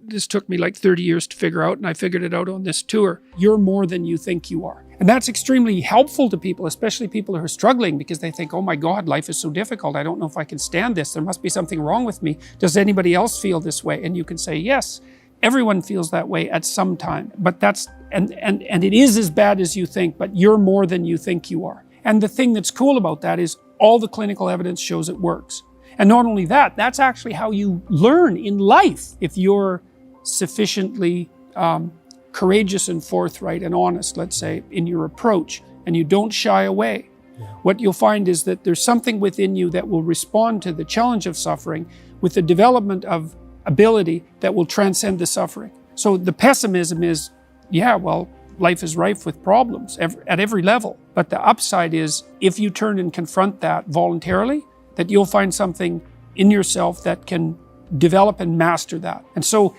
this took me like 30 years to figure out, and I figured it out on this tour. You're more than you think you are. And that's extremely helpful to people, especially people who are struggling, because they think, oh my God, life is so difficult. I don't know if I can stand this. There must be something wrong with me. Does anybody else feel this way? And you can say, yes, everyone feels that way at some time. But that's, and it is as bad as you think, but you're more than you think you are. And the thing that's cool about that is all the clinical evidence shows it works. And not only that, that's actually how you learn in life. If you're sufficiently courageous and forthright and honest, let's say, in your approach, and you don't shy away, what you'll find is that there's something within you that will respond to the challenge of suffering with the development of ability that will transcend the suffering. So the pessimism is, yeah, well, life is rife with problems at every level. But the upside is, if you turn and confront that voluntarily, that you'll find something in yourself that can develop and master that. And so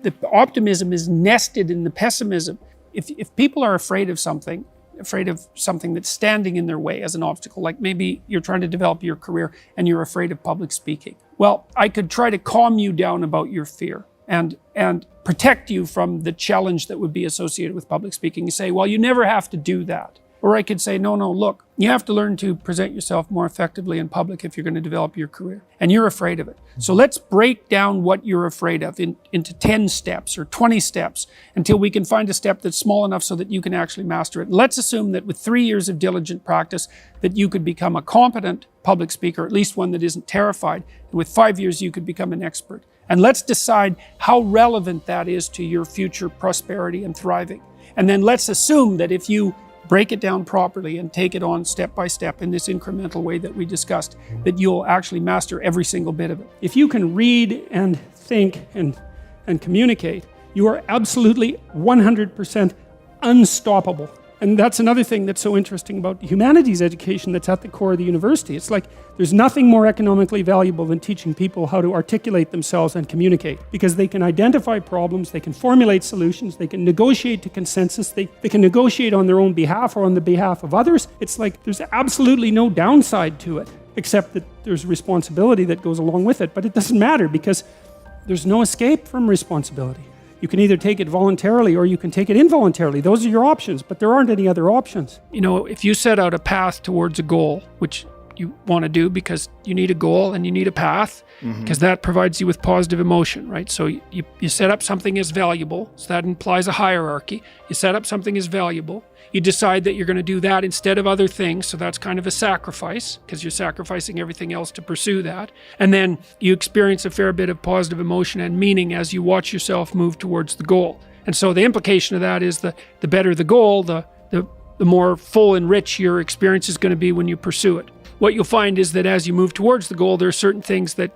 the optimism is nested in the pessimism. If people are afraid of something that's standing in their way as an obstacle, like maybe you're trying to develop your career and you're afraid of public speaking. Well, I could try to calm you down about your fear and protect you from the challenge that would be associated with public speaking. You say, well, you never have to do that. Or I could say, no, look, you have to learn to present yourself more effectively in public if you're going to develop your career. And you're afraid of it. So let's break down what you're afraid of into 10 steps or 20 steps until we can find a step that's small enough so that you can actually master it. And let's assume that with 3 years of diligent practice that you could become a competent public speaker, at least one that isn't terrified. And with 5 years, you could become an expert. And let's decide how relevant that is to your future prosperity and thriving. And then let's assume that if you break it down properly and take it on step by step in this incremental way that we discussed, that you'll actually master every single bit of it. If you can read and think and communicate, you are absolutely 100% unstoppable. And that's another thing that's so interesting about humanities education that's at the core of the university. It's like there's nothing more economically valuable than teaching people how to articulate themselves and communicate, because they can identify problems, they can formulate solutions, they can negotiate to consensus, they can negotiate on their own behalf or on the behalf of others. It's like there's absolutely no downside to it, except that there's responsibility that goes along with it. But it doesn't matter, because there's no escape from responsibility. You can either take it voluntarily or you can take it involuntarily. Those are your options, but there aren't any other options. You know, if you set out a path towards a goal, which you want to do because you need a goal and you need a path, because that provides you with positive emotion, right? So you set up something as valuable, so that implies a hierarchy. You set up something as valuable. You decide that you're going to do that instead of other things, so that's kind of a sacrifice, because you're sacrificing everything else to pursue that. And then you experience a fair bit of positive emotion and meaning as you watch yourself move towards the goal. And so the implication of that is the better the goal, the more full and rich your experience is going to be when you pursue it. What you'll find is that as you move towards the goal, there are certain things that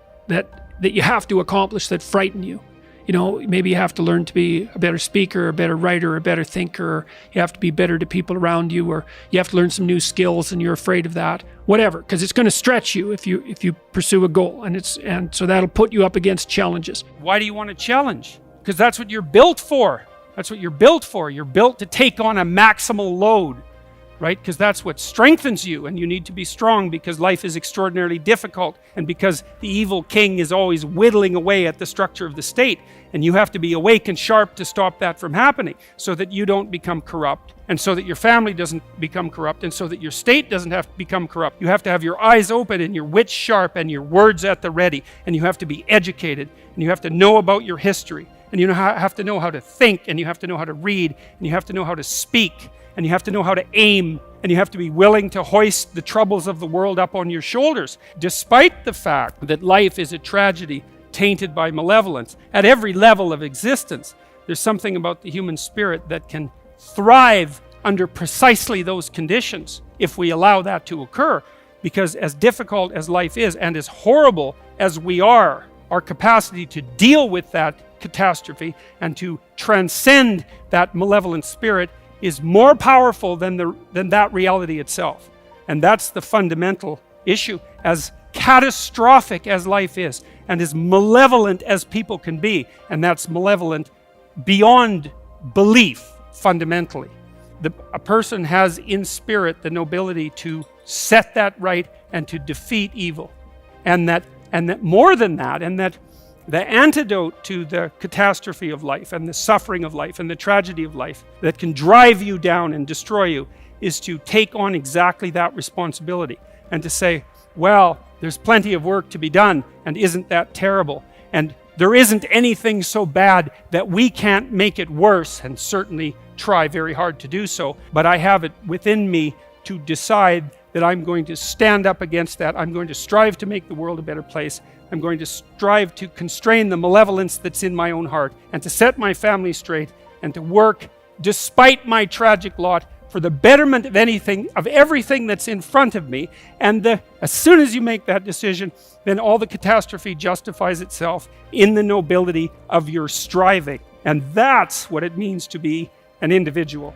you have to accomplish that frighten you. You know, maybe you have to learn to be a better speaker, a better writer, a better thinker, or you have to be better to people around you, or you have to learn some new skills and you're afraid of that. Whatever, because it's going to stretch you if you pursue a goal, and so that'll put you up against challenges. Why do you want to challenge? Because that's what you're built for. That's what you're built for. You're built to take on a maximal load, right? Because that's what strengthens you, and you need to be strong because life is extraordinarily difficult, and because the evil king is always whittling away at the structure of the state, and you have to be awake and sharp to stop that from happening, so that you don't become corrupt, and so that your family doesn't become corrupt, and so that your state doesn't have to become corrupt. You have to have your eyes open and your wits sharp and your words at the ready, and you have to be educated, and you have to know about your history, and you have to know how to think, and you have to know how to read, and you have to know how to speak, and you have to know how to aim, and you have to be willing to hoist the troubles of the world up on your shoulders, despite the fact that life is a tragedy tainted by malevolence. At every level of existence, there's something about the human spirit that can thrive under precisely those conditions if we allow that to occur, because as difficult as life is and as horrible as we are, our capacity to deal with that catastrophe and to transcend that malevolent spirit is more powerful than that reality itself. And that's the fundamental issue. As catastrophic as life is, and as malevolent as people can be, and that's malevolent beyond belief, fundamentally. A person has in spirit the nobility to set that right and to defeat evil. And that more than that, and that The antidote to the catastrophe of life and the suffering of life and the tragedy of life that can drive you down and destroy you is to take on exactly that responsibility and to say, well, there's plenty of work to be done, and isn't that terrible? And there isn't anything so bad that we can't make it worse, and certainly try very hard to do so. But I have it within me to decide that I'm going to stand up against that. I'm going to strive to make the world a better place. I'm going to strive to constrain the malevolence that's in my own heart, and to set my family straight, and to work, despite my tragic lot, for the betterment of everything that's in front of me. And as soon as you make that decision, then all the catastrophe justifies itself in the nobility of your striving. And that's what it means to be an individual.